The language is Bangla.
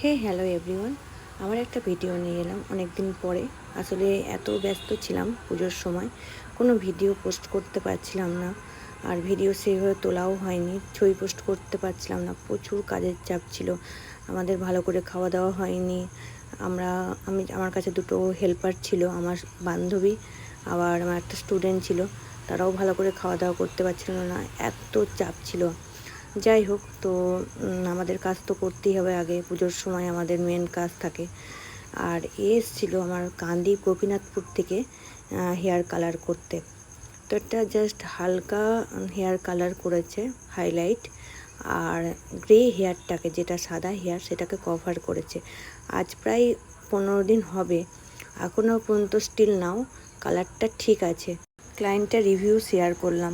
Hello everyone. আমার একটা ভিডিও নিয়ে এলাম অনেক দিন পরে। আসলে এত ব্যস্ত ছিলাম পুজোর সময়, কোনো ভিডিও পোস্ট করতে পারছিলাম না। আর ভিডিও সেইভাবে তোলাও হয়নি, ছবি পোস্ট করতে পারছিলাম না, প্রচুর কাজের চাপ ছিল। আমাদের ভালো করে খাওয়া দাওয়া হয়নি। আমার কাছে দুটো হেল্পার ছিল, আমার বান্ধবী, আবার আমার একটা স্টুডেন্ট ছিল। তারাও ভালো করে খাওয়া দাওয়া করতে পারছিল না, এত চাপ ছিল। যাই হোক, তো আমাদের কাজ তো করতেই হবে, আগে পুজোর সময় আমাদের মেন কাজ থাকে। আর এসেছিলো আমার কান্দি গোপীনাথপুর থেকে হেয়ার কালার করতে। তো এটা জাস্ট হালকা হেয়ার কালার করেছে, হাইলাইট, আর গ্রে হেয়ারটাকে, যেটা সাদা হেয়ার, সেটাকে কভার করেছে। আজ প্রায় 15 দিন হবে, এখনও পর্যন্ত স্টিল নাও কালারটা ঠিক আছে। ক্লায়েন্টের রিভিউ শেয়ার করলাম।